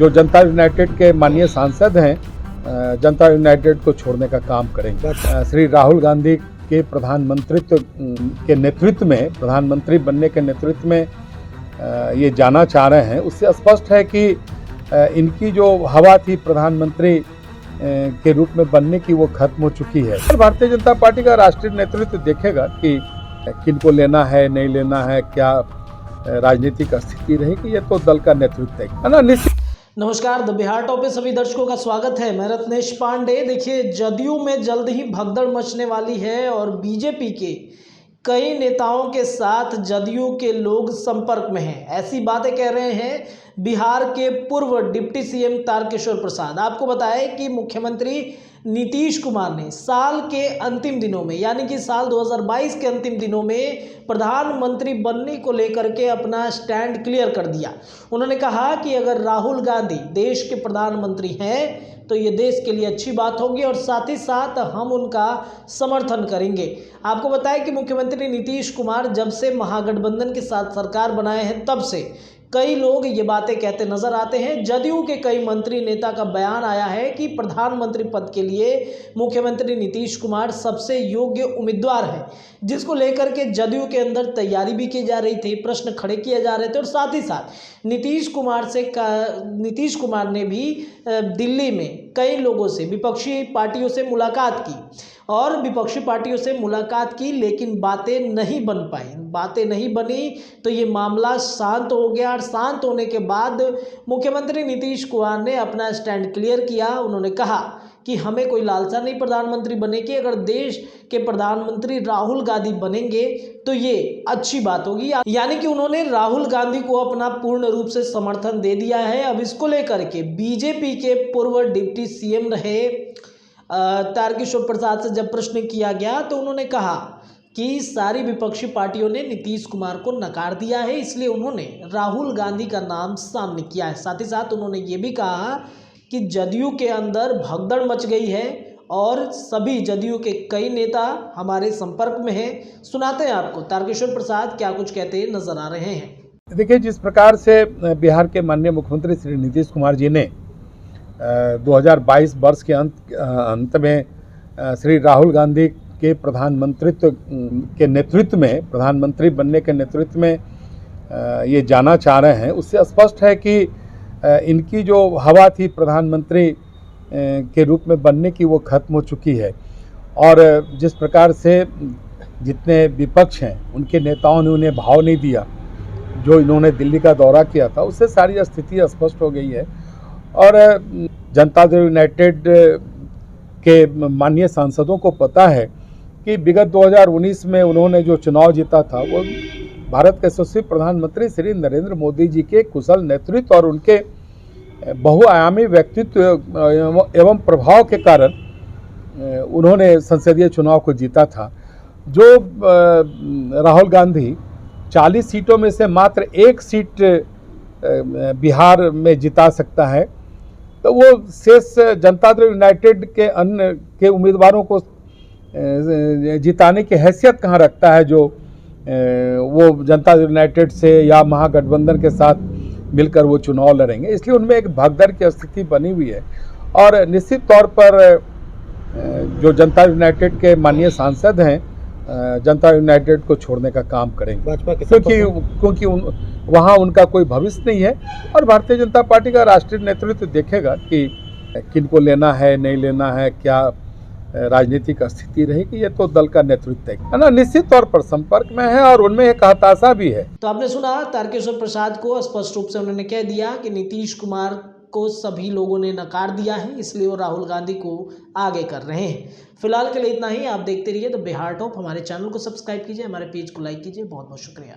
जो जनता यूनाइटेड के माननीय सांसद हैं जनता यूनाइटेड को छोड़ने का काम करेंगे। श्री राहुल गांधी के प्रधानमंत्रित्व के नेतृत्व में, प्रधानमंत्री बनने के नेतृत्व में ये जाना चाह रहे हैं, उससे स्पष्ट है कि इनकी जो हवा थी प्रधानमंत्री के रूप में बनने की वो खत्म हो चुकी है। भारतीय जनता पार्टी का राष्ट्रीय नेतृत्व देखेगा कि किनको लेना है, नहीं लेना है, क्या राजनीतिक स्थिति रहेगी, ये तो दल का नेतृत्व है ना। निश्चित। नमस्कार, द बिहार टॉप पे सभी दर्शकों का स्वागत है। मैं रत्नेश पांडे। देखिए, जदयू में जल्द ही भगदड़ मचने वाली है और बीजेपी के कई नेताओं के साथ जदयू के लोग संपर्क में हैं। ऐसी बातें कह रहे हैं बिहार के पूर्व डिप्टी सीएम तारकिशोर प्रसाद। आपको बताएं कि मुख्यमंत्री नीतीश कुमार ने साल के अंतिम दिनों में, यानी कि साल 2022 के अंतिम दिनों में प्रधानमंत्री बनने को लेकर के अपना स्टैंड क्लियर कर दिया। उन्होंने कहा कि अगर राहुल गांधी देश के प्रधानमंत्री हैं तो ये देश के लिए अच्छी बात होगी और साथ ही साथ हम उनका समर्थन करेंगे। आपको बताएं कि मुख्यमंत्री नीतीश कुमार जब से महागठबंधन के साथ सरकार बनाए हैं तब से कई लोग ये बातें कहते नजर आते हैं। जदयू के कई मंत्री नेता का बयान आया है कि प्रधानमंत्री पद के लिए मुख्यमंत्री नीतीश कुमार सबसे योग्य उम्मीदवार हैं, जिसको लेकर के जदयू के अंदर तैयारी भी की जा रही थी, प्रश्न खड़े किए जा रहे थे। और साथ ही साथ नीतीश कुमार ने भी दिल्ली में कई लोगों से, विपक्षी पार्टियों से मुलाकात की और विपक्षी पार्टियों से मुलाकात की, लेकिन बातें नहीं बन पाई। बातें नहीं बनी तो ये मामला शांत हो गया और शांत होने के बाद मुख्यमंत्री नीतीश कुमार ने अपना स्टैंड क्लियर किया। उन्होंने कहा कि हमें कोई लालसा नहीं प्रधानमंत्री बनने की, अगर देश के प्रधानमंत्री राहुल गांधी बनेंगे तो ये अच्छी बात होगी। यानी कि उन्होंने राहुल गांधी को अपना पूर्ण रूप से समर्थन दे दिया है। अब इसको लेकर के बीजेपी के पूर्व डिप्टी सीएम रहे तारकिशोर प्रसाद से जब प्रश्न किया गया तो उन्होंने कहा कि सारी विपक्षी पार्टियों ने नीतीश कुमार को नकार दिया है, इसलिए उन्होंने राहुल गांधी का नाम सामने किया है। साथ ही साथ उन्होंने ये भी कहा कि जदयू के अंदर भगदड़ मच गई है और सभी जदयू के कई नेता हमारे संपर्क में हैं। सुनाते हैं आपको तारकिशोर प्रसाद क्या कुछ कहते नजर आ रहे हैं। देखिए, जिस प्रकार से बिहार के माननीय मुख्यमंत्री श्री नीतीश कुमार जी ने 2022 वर्ष के अंत में श्री राहुल गांधी के प्रधानमंत्रित्व के नेतृत्व में, प्रधानमंत्री बनने के नेतृत्व में ये जाना चाह रहे हैं, उससे स्पष्ट है कि इनकी जो हवा थी प्रधानमंत्री के रूप में बनने की वो खत्म हो चुकी है। और जिस प्रकार से जितने विपक्ष हैं उनके नेताओं ने उन्हें भाव नहीं दिया, जो इन्होंने दिल्ली का दौरा किया था, उससे सारी स्थिति स्पष्ट हो गई है। और जनता दल यूनाइटेड के माननीय सांसदों को पता है कि विगत 2019 में उन्होंने जो चुनाव जीता था वो भारत के यशस्वी प्रधानमंत्री श्री नरेंद्र मोदी जी के कुशल नेतृत्व और उनके बहुआयामी व्यक्तित्व एवं प्रभाव के कारण उन्होंने संसदीय चुनाव को जीता था। जो राहुल गांधी 40 सीटों में से मात्र 1 सीट बिहार में जिता सकता है, तो वो शेष जनता दल यूनाइटेड के अन्य के उम्मीदवारों को जिताने की हैसियत कहाँ रखता है, जो वो जनता दल यूनाइटेड से या महागठबंधन के साथ मिलकर वो चुनाव लड़ेंगे। इसलिए उनमें एक भगदड़ की स्थिति बनी हुई है। और निश्चित तौर पर जो जनता यूनाइटेड के माननीय सांसद हैं जनता यूनाइटेड को छोड़ने का काम करेंगे, क्योंकि वहाँ उनका कोई भविष्य नहीं है। और भारतीय जनता पार्टी का राष्ट्रीय नेतृत्व देखेगा कि किनको लेना है, नहीं लेना है, क्या राजनीतिक स्थिति रहेगी, ये तो दल का नेतृत्व है ना। निश्चित तौर पर संपर्क में है और उनमें एक हताशा भी है। तो आपने सुना तारकिशोर प्रसाद को, स्पष्ट रूप से उन्होंने कह दिया कि नीतीश कुमार को सभी लोगों ने नकार दिया है, इसलिए वो राहुल गांधी को आगे कर रहे हैं। फिलहाल के लिए इतना ही। आप देखते रहिए द बिहार टॉप। हमारे चैनल को सब्सक्राइब कीजिए, हमारे पेज को लाइक कीजिए। बहुत बहुत शुक्रिया।